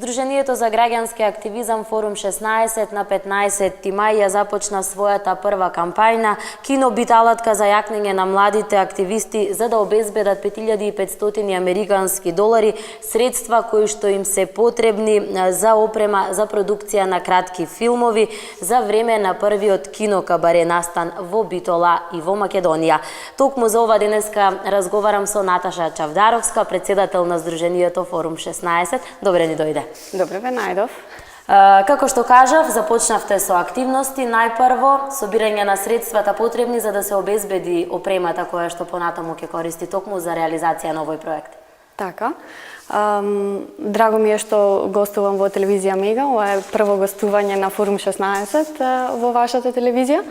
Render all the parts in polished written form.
Здруженијето за граѓански активизам Форум 16 на 15 мај ја започна својата прва кампања Кино бит алатка за јакнење на младите активисти за да обезбедат 5500 американски долари, средства кои што им се потребни за опрема за продукција на кратки филмови за време на првиот кинокабаре настан во Битола и во Македонија. Токму за ова денеска разговарам со Наташа Чавдаровска, председател на Здруженијето Форум 16. Добре ни дојде. Добре ве најдов. Како што кажав, започнавте со активности, најпрво собирање на средствата потребни за да се обезбеди опремата која што понатаму ќе користи токму за реализација на овој проект. Така. Драго ми е што гостувам во телевизија Мега. Ова е прво гостување на Форум 16 во вашата телевизија.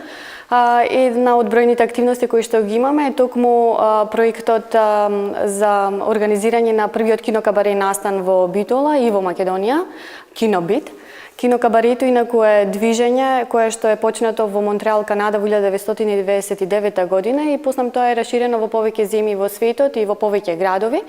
Една од бројните активности кои што ги имаме е токму проектот за организирање на првиот кинокабаре настан во Битола и во Македонија, Кинобит. Кинокабарето инаку е движење кое што е почнато во Монтреал, Канада во 1999 година и после тоа е расширено во повеќе земји во светот и во повеќе градови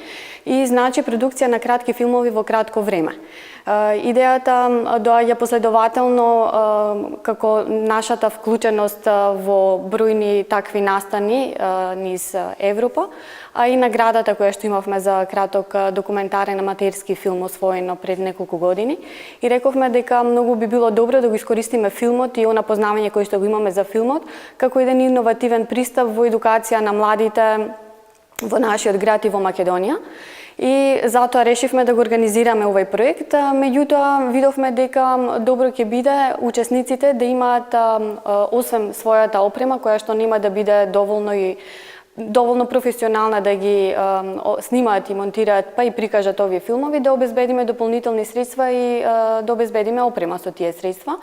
и значи продукција на кратки филмови во кратко време. Идејата доаѓа последователно како нашата вклученост во бројни такви настани низ Европа, а и наградата која што имавме за краток документарен аматерски филм освоено пред неколку години. И рековме дека многу би било добро да го искористиме филмот и она познавање кој што го имаме за филмот како еден иновативен пристап во едукација на младите во нашиот град и во Македонија. И затоа решивме да го организираме овој проект, меѓутоа видовме дека добро ќе биде учесниците да имаат освен својата опрема која што нема да биде доволно професионална да ги снимаат и монтираат па и прикажат овие филмови, да обезбедиме дополнителни средства и да обезбедиме опрема со тие средства.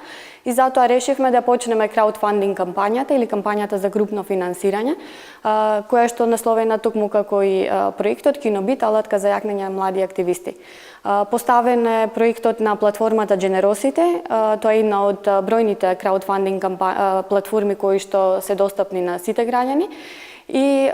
И затоа решивме да почнеме краудфандинг кампањата или кампањата за групно финансирање, која што насловена токму како и проектот Кинобит алатка за јакнење на млади активисти. Поставен е проектот на платформата Generosity, тоа е една од бројните краудфандинг платформи кои што се достапни на сите граѓани. И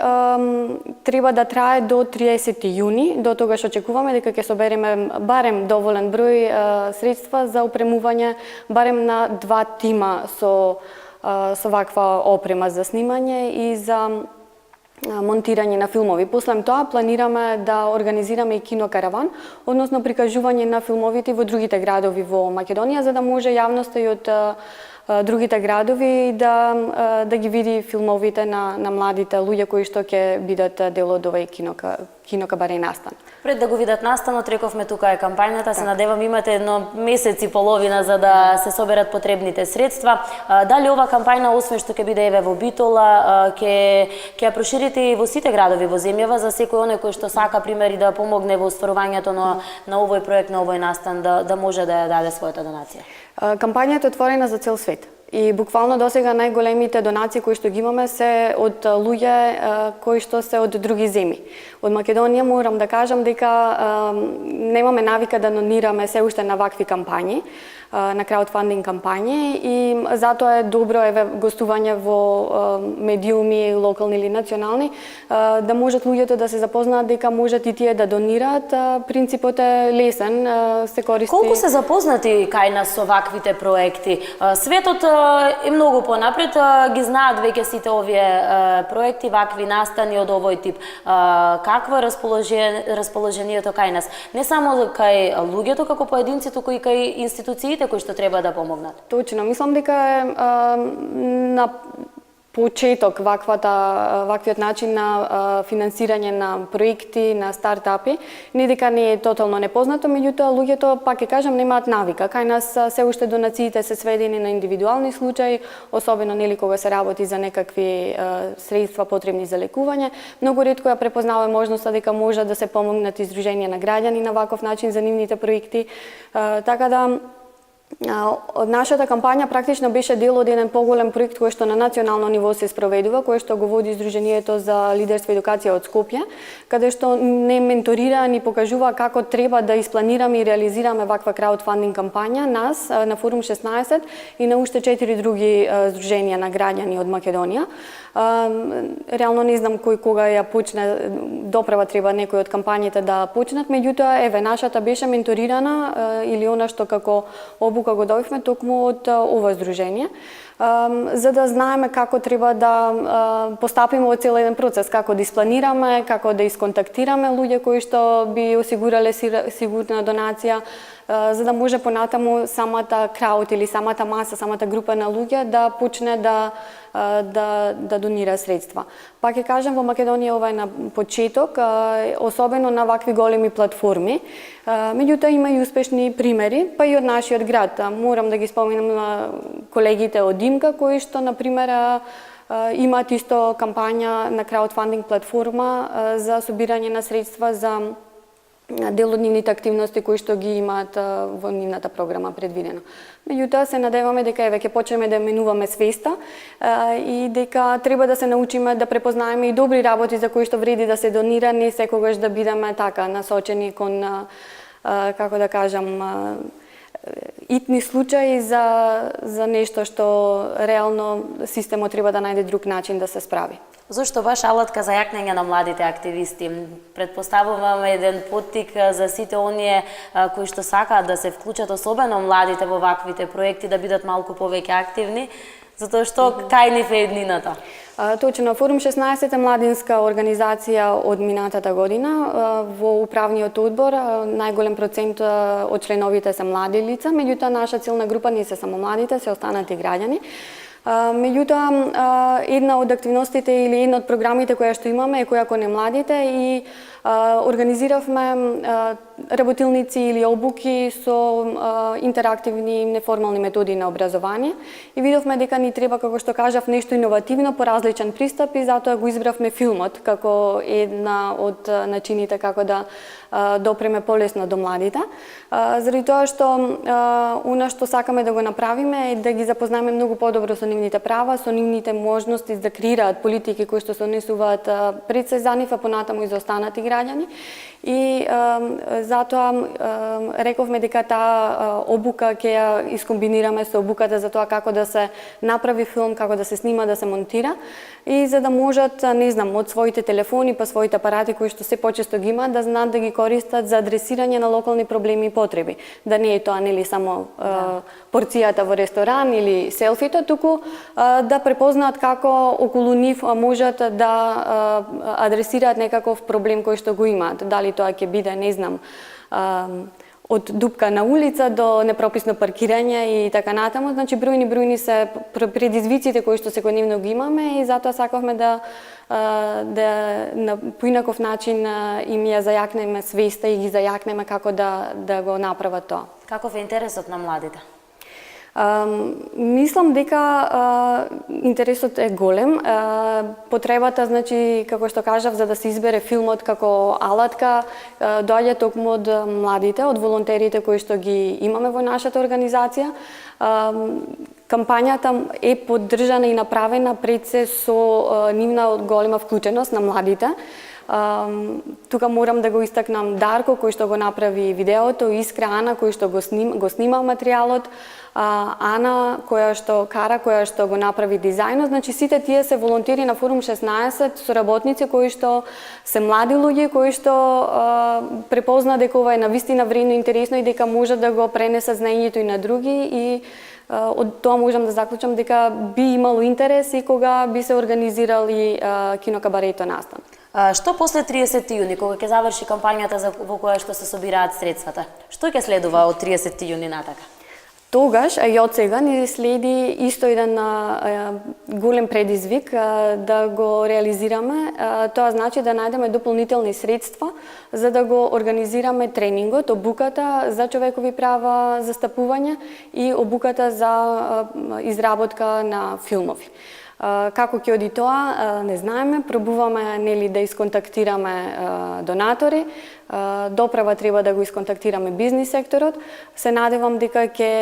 треба да трае до 30 јуни, до тогаш очекуваме дека ќе собереме барем доволен број средства за опремување барем на 2 тима со ваква опрема за снимање и за монтирање на филмови. После тоа планираме да организираме и кинокараван, односно прикажување на филмовите во другите градови во Македонија, за да може јавноста и од другите градови да ги види филмовите на младите луѓе кои што ќе бидат дел од овој кинокабаре настан. Пред да го видат настанот, рековме тука е кампањата, се надевам имате едно месец и половина за да се соберат потребните средства. Дали ова кампања, освен што ќе биде еве во Битола, ќе ја проширите и во сите градови во земјава за секој оној кој што сака примери да помогне во остварувањето на овој проект, на овој настан, да може да ја даде својата донација? Кампањата е отворена за цел свет. И буквално досега најголемите донации кои што ги имаме се од луѓе кои што се од други земји. Од Македонија морам да кажам дека немаме навика да донираме се уште на вакви кампањи, на краудфандинг кампањи и затоа е добро гостување во медиуми локални или национални да можат луѓето да се запознаат дека можат и тие да донираат. Принципот е лесен, се користи. Колку се запознати кај нас со ваквите проекти? Светот е многу понапред, ги знаат веќе сите овие проекти, вакви настани од овој тип. Какво е расположението кај нас? Не само кај луѓето како поединци, туку и кај институциите кои што треба да помогнат. Точно, мислам дека е на почеток ваквиот начин на финансирање на проекти, на стартапи, не дека не е тотално непознато, меѓутоа луѓето, пак ќе кажам, немаат навика. Кај нас се уште донациите се сведени на индивидуални случаи, особено нели кога се работи за некакви средства потребни за лекување. Многу ретко ја препознава можноста дека може да се помогнат издруженија на граѓани на ваков начин за нивните проекти. Така да нашата кампања практично беше дел од еден поголем проект кој што на национално ниво се спроведува, кој што го води Здруженијето за лидерство и едукација од Скопје, каде што не менторира, ни покажува како треба да испланираме и реализираме ваква краудфандинг кампања нас на Форум 16 и на уште 4 други здруженија на граѓани од Македонија. Реално не знам кој кога ја почне, допрева треба некој од кампањите да почнат, меѓутоа еве нашата беше менторирана или она што како обука го добивме токму од ова здружение, за да знаеме како треба да постапиме во цел еден процес, како да испланираме, како да исконтактираме луѓе кои што би осигурале сигурна донација, за да може понатаму самата крауд или самата маса, самата група на луѓе да почне да донира средства. Пак ќе кажам, во Македонија ова е на почеток, особено на вакви големи платформи. Меѓутоа има и успешни примери, па и од нашиот град. Морам да ги споменам колегите од Димка, кои што, например, имаат исто кампања на краудфандинг платформа за собирање на средства за дел од нивните активности кои што ги имаат во нивната програма предвидено. Меѓутоа се надеваме дека еве ќе почнеме да менуваме свеста и дека треба да се научиме да препознаеме и добри работи за кои што вреди да се донира, не секогаш да бидеме така насочени кон како да кажам итни случаи за нешто што реално системот треба да најде друг начин да се справи. Зошто баш алатка за јакнење на младите активисти? Предпоставуваме еден поттик за сите оние кои што сакаат да се вклучат, особено младите во ваквите проекти, да бидат малку повеќе активни, затоа што кај нив е еднината? Точно, Форум 16 е младинска организација од минатата година. Во управниот одбор најголем процент од членовите се млади лица, меѓутоа наша целна група не се само младите, се останати граѓани. Меѓутоа, една од активностите или една од програмите која што имаме е која кон младите и организиравме работилници или обуки со интерактивни неформални методи на образование и видовме дека ни треба, како што кажав, нешто иновативно, поразличен пристап и затоа го избравме филмот како една од начините како да допреме полесно до младите. Заради тоа што она што сакаме да го направиме е да ги запознаеме многу подобро со нивните права, со нивните можности да креираат политики кои што се однесуваат пред се за нив, а понатаму и за останати граѓани. И затоа рековме дека таа обука ќе ја искомбинираме со обуката за тоа како да се направи филм, како да се снима, да се монтира и за да можат, не знам, од своите телефони па своите апарати кои што се почесто ги имаат, да знаат да ги користат за адресирање на локални проблеми и потреби. Да не е тоа нели само порцијата во ресторан или селфито, туку да препознаат како околу нив можат да адресираат некаков проблем кој што го имаат. Дали тоа ќе биде, не знам, од дупка на улица до непрописно паркирање и така натаму. Значи, бројни се предизвиците кои што секојдневно ги имаме и затоа сакавме да на поинаков начин им ја зајакнеме свеста и ги зајакнеме како да го направат тоа. Каков е интересот на младите? Мислам дека интересот е голем. Потребата, значи, како што кажав, за да се избере филмот како алатка, доаѓа токму од младите, од волонтерите кои што ги имаме во нашата организација. Кампањата е поддржана и направена пред се со нивна голема вклученост на младите. Тука морам да го истакнам Дарко, кој што го направи видеото, Искра, Ана, кој што го снима материјалот, Ана, која што го направи дизајнот. Значи, сите тие се волонтери на Форум 16, соработници кои што се млади луѓе, кои што препозна дека ова е навистина вредно и интересно и дека може да го пренесат знаењето и на други и од тоа можам да заклучам дека би имало интерес и кога би се организирал и кинокабарето настан. Што после 30 јуни, кога ќе заврши кампањата во која што се собираат средствата? Што ќе следува од 30 јуни натака? Тогаш, а и од сега, ни следи исто еден голем предизвик да го реализираме. Тоа значи да најдеме дополнителни средства за да го организираме тренингот, обуката за човекови права, застапување и обуката за изработка на филмови. Како ќе оди тоа, не знаеме, пробуваме нели да исконтактираме донатори, допрева треба да го исконтактираме бизнис секторот. Се надевам дека ќе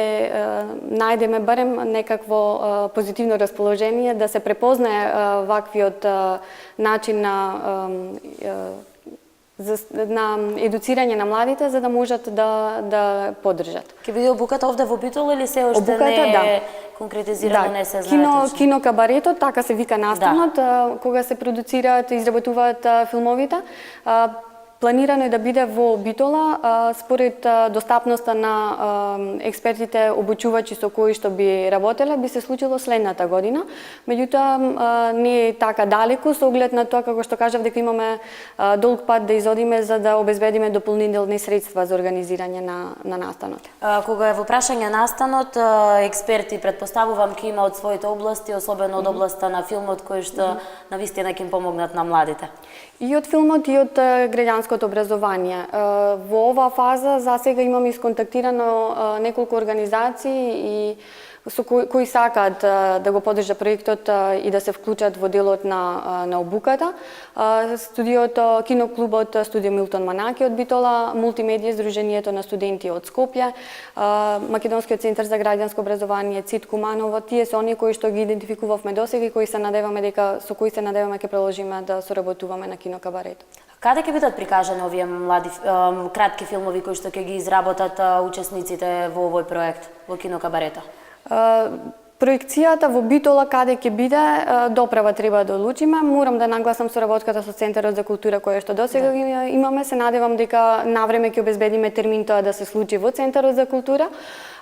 најдеме барем некакво позитивно расположение да се препознае ваквиот начин на на едуцирање на младите за да можат да поддржат. Ќе биде обуката овде во Битол или се уште Обуката, не е да. конкретизирано, не се знае точно? Кино кабарето, така се вика настанот, кога се продуцираат и изработуваат филмовите. Планирано е да биде во Битола, според достапноста на експертите обучувачи со кои што би работеле, би се случило следната година. Меѓутоа, не е така далеку, со оглед на тоа, како што кажав, дека имаме долг пат да изодиме за да обезбедиме дополнителни средства за организирање на настанот. Кога е во прашање настанот, експерти, предпоставувам, ќе има од своите области, особено од областа на филмот, кои што навистина ќе им помогнат на младите. И од филмот, и од граѓанското образование. Во оваа фаза, за сега имаме исконтактирано неколку организации и со кои сакаат да го поддржа проектот и да се вклучат во делот на обуката. Студиото, киноклубот Студио Милтон Манаки од Битола, Мултимедија Сдруженијето на студенти од Скопје, Македонскиот центар за граѓанско образование ЦИТ Куманово, тие се оние кои што ги идентификувавме досега и кои се надеваме дека со кои се надеваме ќе продолжиме да соработуваме на кино кабарето. Каде ќе бидат прикажани овие млади кратки филмови кои што ќе ги изработат учесниците во овој проект во кино кабарето? Проекцијата во Битола каде ќе биде, доправа треба да одлучиме. Морам да нагласам соработката со Центарот за култура која што досега имаме. Се надевам дека навреме ќе обезбедиме термин тоа да се случи во Центарот за култура.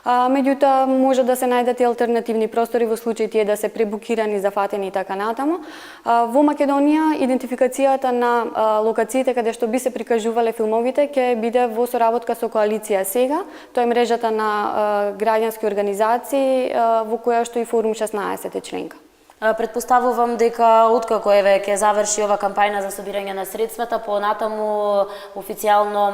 Меѓутоа, може да се најдат и алтернативни простори во случај тие да се пребукирани, зафатени и така натаму. Во Македонија, идентификацијата на локациите каде што би се прикажувале филмовите ќе биде во соработка со Коалиција Сега. Тоа е мрежата на граѓански организации во која што и Форум 16 е членка. Предпоставувам дека откако еве ќе заврши ова кампања за собирање на средствата, понатаму официјално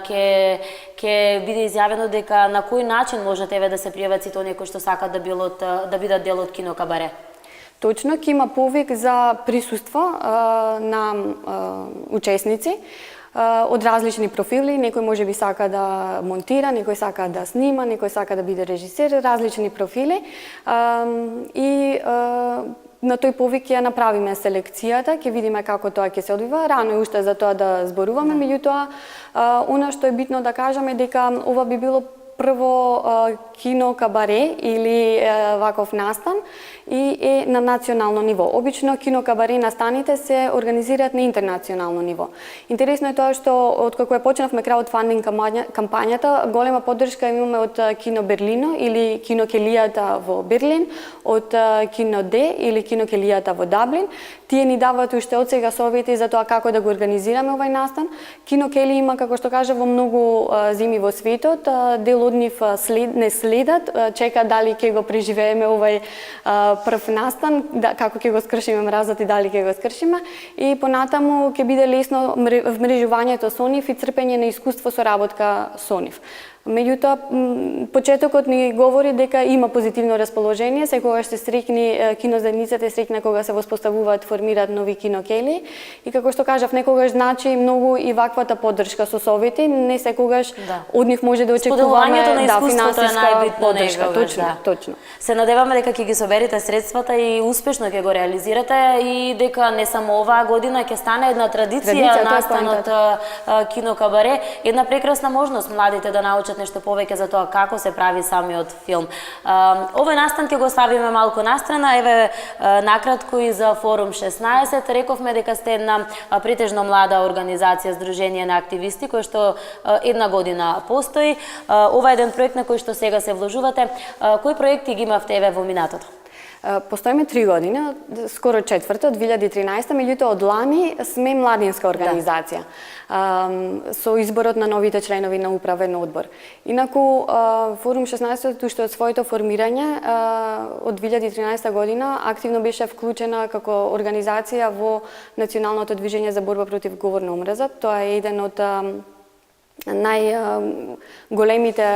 ќе биде изјавено дека на кој начин можат еве да се пријават сите оние кои што сакаат да бидат дел од кино кабаре. Точно, ќе има повик за присуство на учесници од различни профили, некој може би сака да монтира, некој сака да снима, некој сака да биде режисер, различни профили. И на тој повик ќе направиме селекцијата, ќе видиме како тоа ќе се одвива. Рано е уште за тоа да зборуваме, меѓутоа, она што е битно да кажеме дека ова би било прво кино кабаре или ваков настан и е на национално ниво. Обично кино кабаре настаните се организираат на интернационално ниво. Интересно е тоа што откако ја почнавме краудфандинг кампањата, голема поддршка имаме од Кино Берлино или Кино Келијата во Берлин, од Кино Д или Кино Келијата во Даблин. Тие ни даваат уште од сега совети за тоа како да го организираме овај настан. Кино Кели има, како што кажа, во многу земи во светот. Дел од нив не следат, чека дали ќе го преживееме овај прв настан, како ќе го скршиме мразот и дали ќе го скршиме. И понатаму ќе биде лесно вмрежувањето со нив и црпење на искуство со работка со нив. Меѓутоа, почетокот ни говори дека има позитивно расположение, секогаш се среќни кинозаедницата среќна кога се воспоставуваат, формираат нови кинокели и како што кажав, некогаш значи многу и ваквата поддршка со совети, не секогаш од нив може да очекуваме финансиска поддршка. Точно. Се надеваме дека ќе ги соберете средствата и успешно ќе го реализирате и дека не само оваа година ќе стане една традиција настанот кино кабаре, една прекрасна можност младите да научат нешто повеќе за тоа како се прави самиот филм. Овој настан ќе го ставиме малку настрана, еве накратко и за Форум 16. Рековме дека сте една претежно млада организација, Сдружение на активисти, кој што една година постои. Ова е еден проект на кој што сега се вложувате. Кои проекти ги имавте еве во минатото? Постоиме 3 години, скоро 4-та, од 2013, меѓутоа од лани сме младинска организација со изборот на новите членови на управен одбор. Инаку, Форум 16 уште од своето формирање од 2013 година активно беше вклучена како организација во Националното движење за борба против говор на омраза. Тоа е еден од најголемите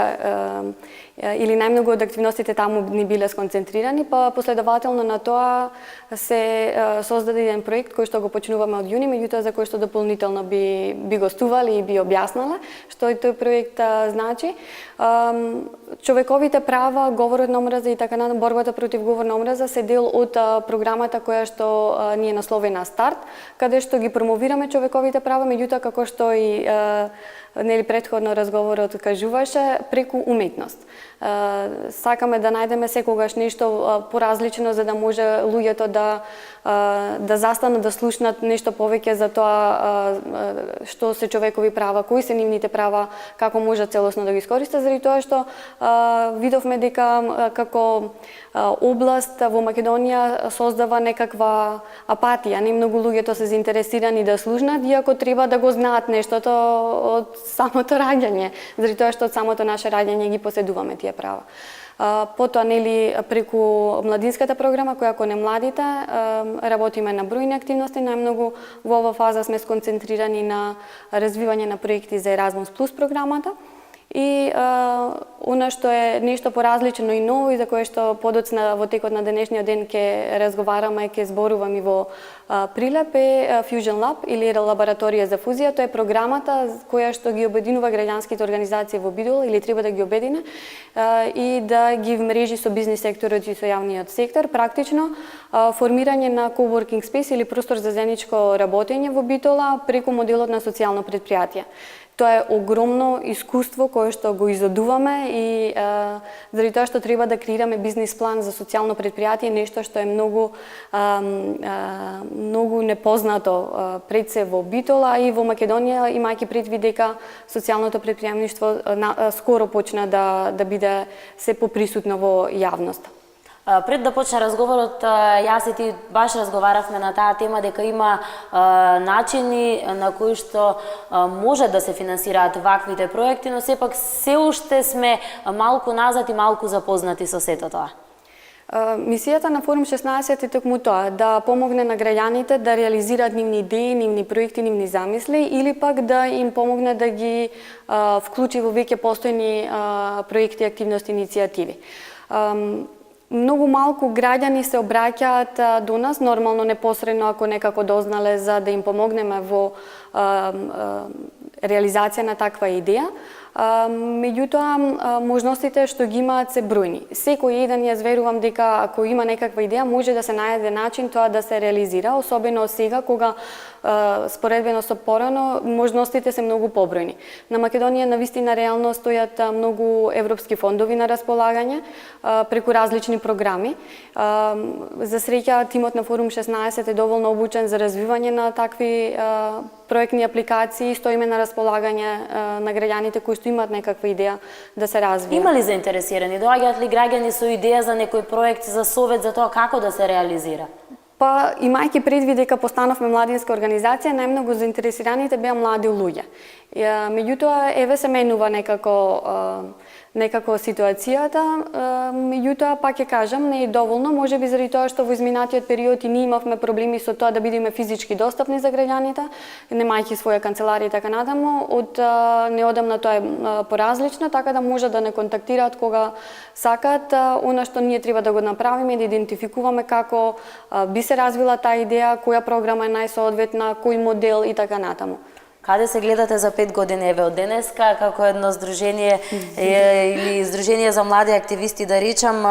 или најмногу од активностите таму ни биле сконцентрирани, па последователно на тоа се создаде еден проект кој што го почнуваме од јуни, меѓутоа за кој што дополнително би гостували и би објаснале што и тој проект значи. Човековите права, говорот на омраза и така натаму, борбата против говор на омраза се дел од програмата која што ни е насловена Старт, каде што ги промовираме човековите права, меѓутоа како што и нели претходно разговорот кажуваше, преку уметност. Сакаме да најдеме секогаш нешто поразлично за да може луѓето да застанат, да слушнат нешто повеќе за тоа што се човекови права, кои се нивните права, како може целосно да ги искористат, заради тоа што видовме дека како област во Македонија создава некаква апатија, не многу луѓето се заинтересирани да слушнат, иако треба да го знаат нештото од самото раѓање, заради тоа што од самото наше раѓање ги поседуваме тие права. Потоа, нели, преку младинската програма, која коне младите, работиме на бројни активности, најмногу во ова фаза сме сконцентрирани на развивање на проекти за Erasmus Plus програмата. И она што е нешто поразлично и ново и за кое што подоцна во текот на денешниот ден ќе разговараме, ќе зборуваме во Прилеп е Fusion Lab или лабораторија за фузија. Тоа е програмата која што ги обединува граѓанските организации во Бидол или треба да ги обедине и да ги вмрежи со бизнис секторот и со јавниот сектор. Практично формирање на coworking space или простор за заедничко работење во Битола преку моделот на социјално претпријатие. Тоа е огромно искуство кое што го изодуваме и заради тоа што треба да креираме бизнис план за социјално претпријатие, нешто што е многу непознато пред се во Битола и во Македонија, имајќи предвид дека социјалното претприемништво скоро почна да биде се поприсутно во јавноста. Пред да почне разговорот, јас и ти баш разговаравме на таа тема дека има начини на кои што може да се финансираат ваквите проекти, но сепак се уште сме малку назад и малку запознати со сето тоа. Мисијата на Форум 16 е токму тоа, да помогне на граѓаните да реализираат нивни идеи, нивни проекти, нивни замисли или пак да им помогне да ги вклучи во веќе постојни проекти, активности, иницијативи. Многу малку граѓани се обраќаат до нас, нормално непосредно ако некако дознале за да им помогнеме во реализација на таква идеја. Меѓутоа, можностите што ги имаат се бројни. Секој еден јас верувам дека ако има некаква идеја, може да се најде начин тоа да се реализира, особено сега кога споредбено со порано, можностите се многу побројни. На Македонија навистина реално стојат многу европски фондови на располагање преку различни програми. За среќа, тимот на Форум 16 е доволно обучен за развивање на такви проектни апликации, стоиме на располагање на граѓаните кои што имаат некаква идеја да се развие. Има ли заинтересирани? Доаѓаат ли граѓани со идеја за некој проект, за совет за тоа како да се реализира? Па, имајќи предвид дека постановме младинска организација, најмногу заинтересираните беа млади луѓе. Меѓутоа, еве се менува некако ситуацијата, меѓутоа, пак ќе кажам, не е доволно, можеби заради тоа што во изминатиот период и ние имавме проблеми со тоа да бидеме физички достапни за граѓаните, немајќи своја канцеларија и така натаму, од неодамна тоа е поразлично, така да може да не контактираат кога сакаат. Она што ние треба да го направиме е да идентификуваме како би се развила таа идеја, која програма е најсоодветна, кој модел и така натаму. Каде се гледате за 5 години? Еве од денеска, како едно здружение или здружение за млади активисти, да речам,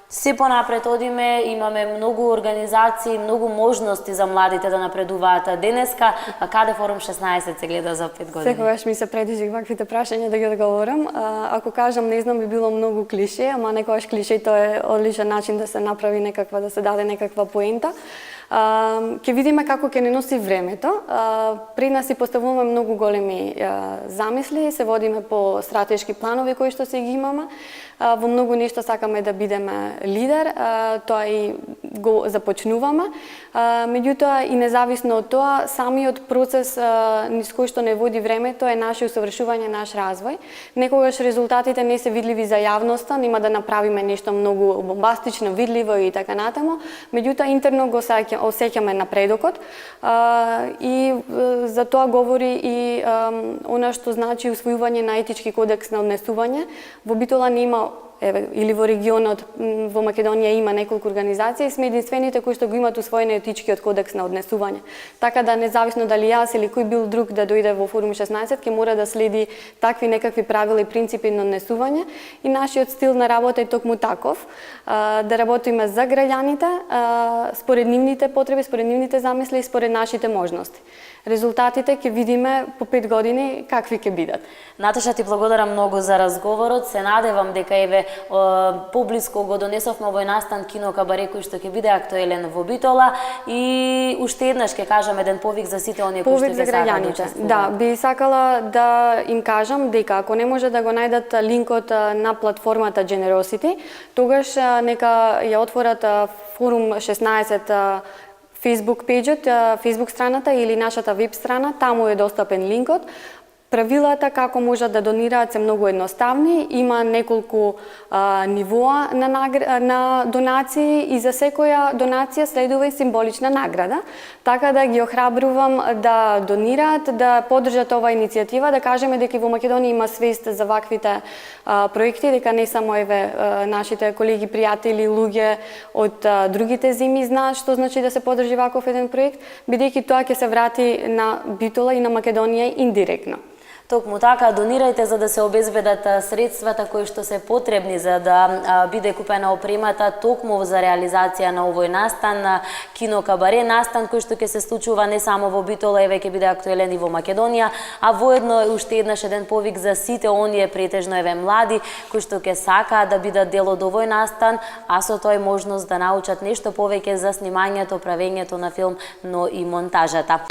се понапред одиме, имаме многу организации, многу можности за младите да напредуваат. Денеска, каде Форум 16 се гледа за 5 години? Секогаш ми се предизвик ваквите прашања да ги одговорам. Ако кажам, не знам, би било многу клише, ама некогаш клишето е одличен начин да се направи некаква, да се даде некаква поента. Ќе видиме како ќе не носи времето. Пред нас си поставуваме многу големи замисли, се водиме по стратешки планови кои што се ги имаме. Во многу нешто сакаме да бидеме лидер, тоа и го започнуваме. Меѓутоа и независно од тоа, самиот процес низ кој што не води времето е наше усовршување, наш развој. Некогаш резултатите не се видливи за јавноста, нема да направиме нешто многу бомбастично, видливо и така натаму. Меѓутоа интерно го осеќаме напредокот и за тоа говори и она што значи усвојување на етички кодекс на однесување. Во Битола нема или во регионот во Македонија има неколку организации, сме единствените кои што го имаат усвоен етичкиот кодекс на однесување. Така да независно дали јас или кој бил друг да дојде во форум 16 ќе мора да следи такви некакви правила и принципи на однесување и нашиот стил на работа е токму таков, да работиме за граѓаните, според нивните потреби, според нивните замисли и според нашите можности. Резултатите ќе видиме по 5 години какви ќе бидат. Наташа, ти благодарам многу за разговорот. Се надевам дека еве поблиско го донесовме овој настан кино кабаре кој што ќе биде актуелен во Битола и уште еднаш ќе кажам еден повик за сите оние кои што ќе сакаат да учествуваат. Да, би сакала да им кажам дека ако не може да го најдат линкот на платформата Generosity, тогаш нека ја отворат форум 16 Facebook пејџот, Facebook страната или нашата веб страна, таму е достапен линкот. Правилата како можат да донираат се многу едноставни, има неколку нивоа на донации и за секоја донација следува и символична награда, така да ги охрабрувам да донираат, да поддржат оваа иницијатива, да кажеме дека и во Македонија има свест за ваквите проекти, дека не само еве нашите колеги, пријатели, луѓе од другите земји знаат што значи да се поддржи ваков еден проект, бидејќи тоа ќе се врати на Битола и на Македонија индиректно. Токму така, донирајте за да се обезбедат средствата кои што се потребни за да биде купена опремата токму за реализација на овој настан, кино кабаре, настан кој што ќе се случува не само во Битола, еве ќе биде актуелен и во Македонија, а воедно уште еднаш еден повик за сите оние претежно еве млади кои што ќе сакаат да бидат дел од овој настан, а со тој можност да научат нешто повеќе за снимањето, правењето на филм, но и монтажата.